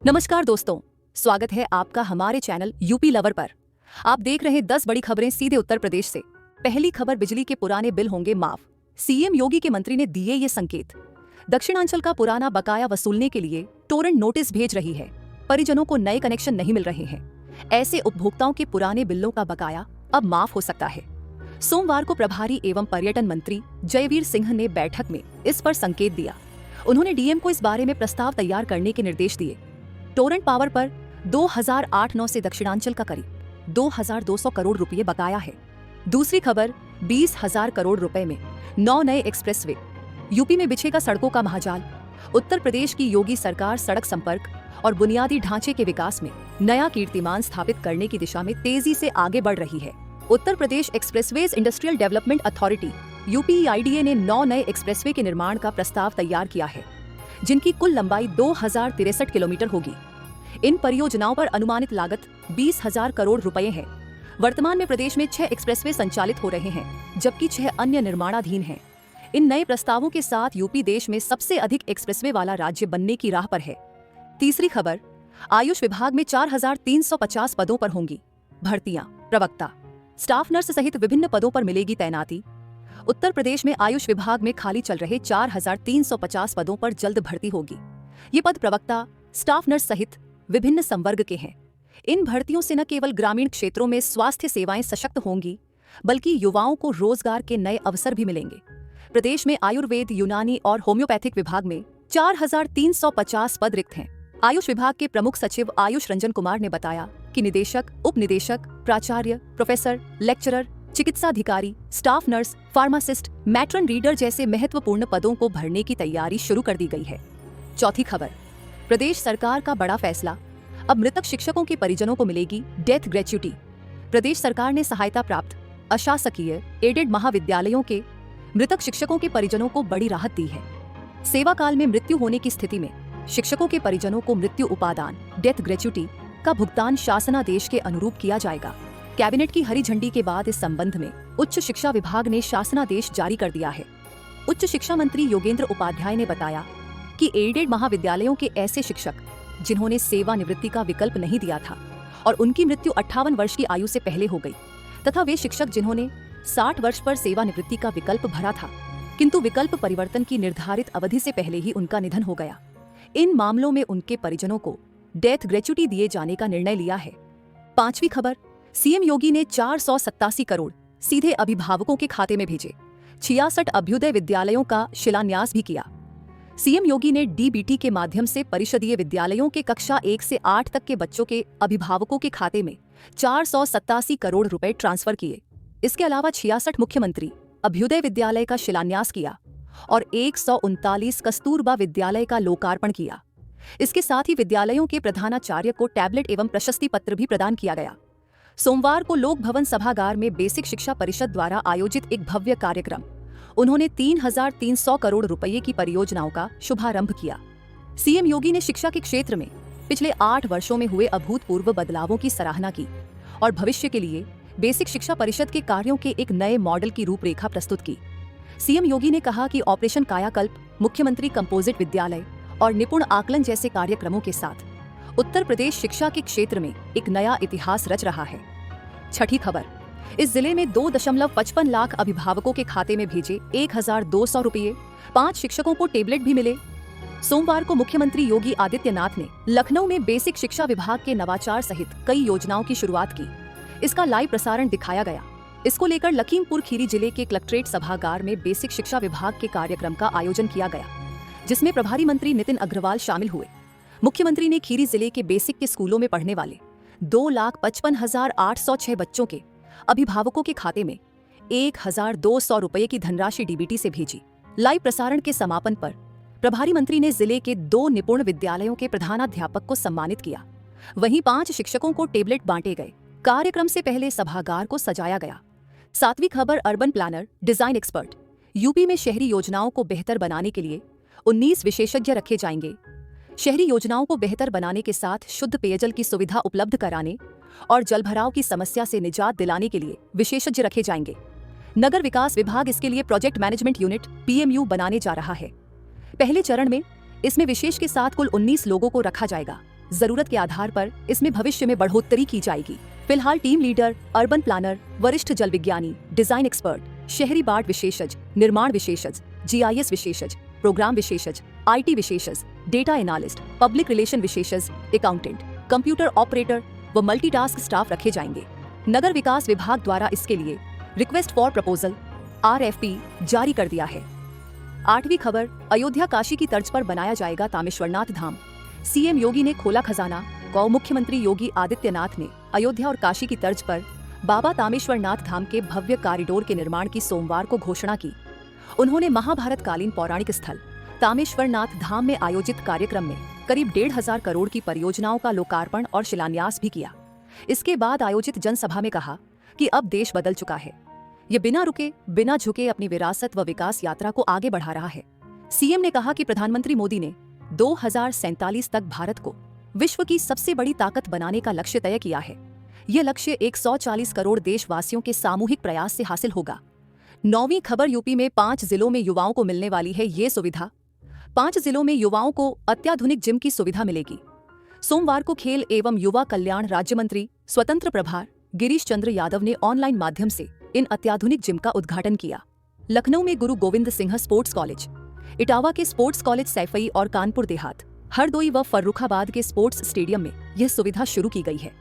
नमस्कार दोस्तों, स्वागत है आपका हमारे चैनल यूपी लवर पर। आप देख रहे 10 बड़ी खबरें सीधे उत्तर प्रदेश से। पहली खबर, बिजली के पुराने बिल होंगे माफ। सीएम योगी के मंत्री ने दिए ये संकेत। दक्षिणांचल का पुराना बकाया वसूलने के लिए टोरेंट नोटिस भेज रही है। परिजनों को नए कनेक्शन नहीं मिल रहे हैं। ऐसे उपभोक्ताओं के पुराने बिलों का बकाया अब माफ हो सकता है। सोमवार को प्रभारी एवं पर्यटन मंत्री जयवीर सिंह ने बैठक में इस पर संकेत दिया। उन्होंने डीएम को इस बारे में प्रस्ताव तैयार करने के निर्देश दिए। टोरेंट पावर पर 2008-9 से दक्षिणांचल का करीब 2200 करोड़ रुपए बकाया है। दूसरी खबर, 20,000 करोड़ रुपए में 9 नए एक्सप्रेसवे। यूपी में बिछेगा सड़कों का महाजाल। उत्तर प्रदेश की योगी सरकार सड़क संपर्क और बुनियादी ढांचे के विकास में नया कीर्तिमान स्थापित करने की दिशा में तेजी से आगे बढ़ रही है। Uttar Pradesh expressways industrial development authority यूपीआईडीए ने 9 नए एक्सप्रेसवे के निर्माण का प्रस्ताव तैयार किया है, जिनकी कुल लंबाई 2063 किलोमीटर होगी। इन परियोजनाओं पर अनुमानित लागत 20,000 करोड़ रुपए है। वर्तमान में प्रदेश में 6 एक्सप्रेसवे संचालित हो रहे हैं, जबकि 6 अन्य निर्माणाधीन हैं। इन नए प्रस्तावों के साथ यूपी देश में सबसे अधिक एक्सप्रेसवे वाला राज्य बनने की राह पर है। तीसरी खबर, आयुष विभाग में 4,350 पदों पर होंगी भर्तियां। प्रवक्ता, स्टाफ नर्स सहित विभिन्न पदों पर मिलेगी तैनाती। उत्तर प्रदेश में आयुष विभाग में खाली चल रहे 4,350 पदों पर जल्द भर्ती होगी। ये पद प्रवक्ता, स्टाफ नर्स सहित विभिन्न संवर्ग के हैं। इन भर्तियों से न केवल ग्रामीण क्षेत्रों में स्वास्थ्य सेवाएं सशक्त होंगी, बल्कि युवाओं को रोजगार के नए अवसर भी मिलेंगे। प्रदेश में आयुर्वेद, यूनानी और होम्योपैथिक विभाग में 4,350 पद रिक्त हैं। आयुष विभाग के प्रमुख सचिव आयुष रंजन कुमार ने बताया कि निदेशक, उप निदेशक, प्राचार्य, प्रोफेसर, लेक्चरर, चिकित्साधिकारी, staff nurse, pharmacist, matron reader जैसे महत्वपूर्ण पदों को भरने की तैयारी शुरू कर दी गई है। चौथी खबर, प्रदेश सरकार का बड़ा फैसला। अब मृतक शिक्षकों के परिजनों को मिलेगी डेथ ग्रेच्युटी। प्रदेश सरकार ने सहायता प्राप्त अशासकीय एडेड महाविद्यालयों के मृतक शिक्षकों के परिजनों को बड़ी राहत दी है। सेवा काल में मृत्यु होने की स्थिति में शिक्षकों के परिजनों को मृत्यु उपादान डेथ ग्रेच्युटी का भुगतान शासनादेश के अनुरूप किया जाएगा। कैबिनेट की हरी झंडी के बाद इस संबंध में उच्च शिक्षा विभाग ने शासनादेश जारी कर दिया है। उच्च शिक्षा मंत्री योगेंद्र उपाध्याय ने बताया कि एडेड महाविद्यालयों के ऐसे शिक्षक जिन्होंने सेवानिवृत्ति का विकल्प नहीं दिया था और उनकी मृत्यु 58 वर्ष की आयु से पहले हो गई, तथा वे शिक्षक जिन्होंने 60 वर्ष पर सेवानिवृत्ति का विकल्प भरा था, किंतु विकल्प परिवर्तन की निर्धारित अवधि से पहले ही उनका निधन हो गया, इन मामलों में उनके परिजनों को डेथ ग्रेच्युटी दिए जाने का निर्णय लिया है। पांचवी खबर, सीएम योगी ने 487 करोड़ सीधे अभिभावकों के खाते में भेजे। 66 अभ्युदय विद्यालयों का शिलान्यास भी किया। सीएम योगी ने डीबीटी के माध्यम से परिषदीय विद्यालयों के कक्षा 1 से 8 तक के बच्चों के अभिभावकों के खाते में 487 करोड़ रुपए ट्रांसफर किए। इसके अलावा 66 मुख्यमंत्री अभ्युदय विद्यालय का शिलान्यास किया और 139 कस्तूरबा विद्यालय का लोकार्पण किया। इसके साथ ही विद्यालयों के प्रधानाचार्य को टैबलेट एवं प्रशस्ति पत्र भी प्रदान किया गया। सोमवार को लोक भवन सभागार में बेसिक शिक्षा परिषद द्वारा आयोजित एक भव्य कार्यक्रम उन्होंने 3,300 करोड़ रुपए की परियोजनाओं का शुभारंभ किया। सीएम योगी ने शिक्षा के क्षेत्र में पिछले 8 वर्षों में हुए अभूतपूर्व बदलावों की सराहना की और भविष्य के लिए बेसिक शिक्षा परिषद के कार्यों के एक नए मॉडल की रूपरेखा प्रस्तुत की। सीएम योगी ने कहा कि ऑपरेशन कायाकल्प, मुख्यमंत्री कंपोजिट विद्यालय और निपुण आकलन जैसे कार्यक्रमों के साथ उत्तर प्रदेश शिक्षा के क्षेत्र में एक नया इतिहास रच रहा है। छठी खबर, इस जिले में 2.55 लाख अभिभावकों के खाते में भेजे 1,200 रुपये। 5 शिक्षकों को टेबलेट भी मिले। सोमवार को मुख्यमंत्री योगी आदित्यनाथ ने लखनऊ में बेसिक शिक्षा विभाग के नवाचार सहित कई योजनाओं की शुरुआत की। इसका लाइव प्रसारण दिखाया गया। इसको लेकर लखीमपुर खीरी जिले के कलेक्ट्रेट सभागार में बेसिक शिक्षा विभाग के कार्यक्रम का आयोजन किया गया, जिसमें प्रभारी मंत्री नितिन अग्रवाल शामिल हुए। मुख्यमंत्री ने खीरी जिले के बेसिक के स्कूलों में पढ़ने वाले 2,55,806 बच्चों के अभिभावकों के खाते में 1,200 रुपये की धनराशि डीबीटी से भेजी। लाइव प्रसारण के समापन पर प्रभारी मंत्री ने जिले के 2 निपुण विद्यालयों के प्रधानाध्यापक को सम्मानित किया। वहीं 5 शिक्षकों को टेबलेट बांटे गए। कार्यक्रम से पहले सभागार को सजाया गया। 7वीं खबर, urban planner, design expert. UP में शहरी योजनाओं को बेहतर बनाने के लिए 19 विशेषज्ञ रखे जाएंगे। शहरी योजनाओं को बेहतर बनाने के साथ शुद्ध पेयजल की सुविधा उपलब्ध कराने और जलभराव की समस्या से निजात दिलाने के लिए विशेषज्ञ रखे जाएंगे। नगर विकास विभाग इसके लिए प्रोजेक्ट मैनेजमेंट यूनिट PMU बनाने जा रहा है। पहले चरण में इसमें विशेष के साथ कुल 19 लोगों को रखा जाएगा। जरूरत के आधार पर इसमें भविष्य में बढ़ोतरी की जाएगी। फिलहाल टीम लीडर, अर्बन प्लानर, वरिष्ठ जल विज्ञानी, डिजाइन एक्सपर्ट, शहरी बाट विशेषज्ञ, निर्माण विशेषज्ञ, जीआईएस विशेषज्ञ, प्रोग्राम विशेषज्ञ, आईटी विशेषज्ञ, डेटा एनालिस्ट, पब्लिक रिलेशन विशेषज्ञ, अकाउंटेंट, कंप्यूटर ऑपरेटर व मल्टीटास्क स्टाफ रखे जाएंगे। नगर विकास विभाग द्वारा इसके लिए रिक्वेस्ट फॉर प्रपोजल RFP जारी कर दिया है। 8वीं खबर, अयोध्या काशी की तर्ज पर बनाया जाएगा तामेश्वरनाथ धाम। सीएम योगी ने खोला खजाना। मुख्यमंत्री योगी आदित्यनाथ ने अयोध्या और काशी की तर्ज पर बाबा तामेश्वरनाथ धाम के भव्य कॉरिडोर के निर्माण की सोमवार को घोषणा की। उन्होंने महाभारत कालीन पौराणिक स्थल तामेश्वरनाथ धाम में आयोजित कार्यक्रम में करीब 1,500 करोड़ की परियोजनाओं का लोकार्पण और शिलान्यास भी किया। इसके बाद आयोजित जनसभा में कहा कि अब देश बदल चुका है। ये बिना रुके, बिना झुके अपनी विरासत व विकास यात्रा को आगे बढ़ा रहा है। सीएम ने कहा कि प्रधानमंत्री मोदी ने 2047 तक भारत को विश्व की सबसे बड़ी ताकत बनाने का लक्ष्य तय किया है। यह लक्ष्य 140 करोड़ देशवासियों के सामूहिक प्रयास से हासिल होगा। 9वीं खबर, यूपी में 5 जिलों में युवाओं को मिलने वाली है ये सुविधा। 5 जिलों में युवाओं को अत्याधुनिक जिम की सुविधा मिलेगी। सोमवार को खेल एवं युवा कल्याण राज्य मंत्री स्वतंत्र प्रभार गिरीश चंद्र यादव ने ऑनलाइन माध्यम से इन अत्याधुनिक जिम का उद्घाटन किया। लखनऊ में गुरु गोविंद सिंह स्पोर्ट्स कॉलेज, इटावा के स्पोर्ट्स कॉलेज सैफई और कानपुर देहात, हरदोई व फर्रुखाबाद के स्पोर्ट्स स्टेडियम में यह सुविधा शुरू की गई है।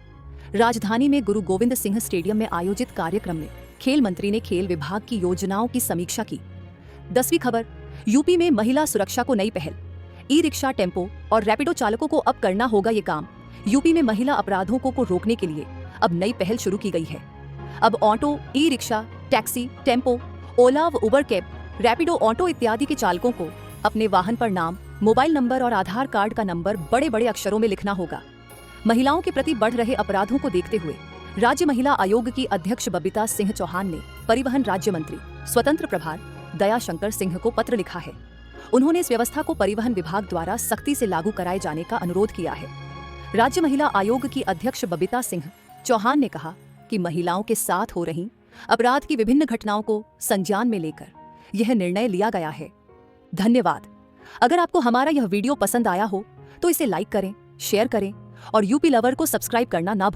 राजधानी में गुरु गोविंद सिंह स्टेडियम में आयोजित कार्यक्रम में खेल मंत्री ने खेल विभाग की योजनाओं की समीक्षा की। 10वीं खबर, यूपी में महिला सुरक्षा को नई पहल। ई-रिक्शा, टेम्पो और रैपिडो चालकों को अब करना होगा ये काम। यूपी में महिला अपराधों को रोकने के लिए अब नई पहल शुरू की गई है। अब ऑटो, ई-रिक्शा, टैक्सी, टेम्पो, ओला व उबर कैब, रैपिडो ऑटो इत्यादि के चालकों को अपने वाहन पर नाम, मोबाइल नंबर और आधार कार्ड का नंबर बड़े बड़े अक्षरों में लिखना होगा। महिलाओं के प्रति बढ़ रहे अपराधों को देखते हुए राज्य महिला आयोग की अध्यक्ष बबीता सिंह चौहान ने परिवहन राज्य मंत्री स्वतंत्र प्रभार दयाशंकर सिंह को पत्र लिखा है। उन्होंने इस व्यवस्था को परिवहन विभाग द्वारा सख्ती से लागू कराए जाने का अनुरोध किया है। राज्य महिला आयोग की अध्यक्ष बबीता सिंह चौहान ने कहा कि महिलाओं के साथ हो रही अपराध की विभिन्न घटनाओं को संज्ञान में लेकर यह निर्णय लिया गया है। धन्यवाद। अगर आपको हमारा यह वीडियो पसंद आया हो तो इसे लाइक करें, शेयर करें और यूपी लवर को सब्सक्राइब करना ना भूलें।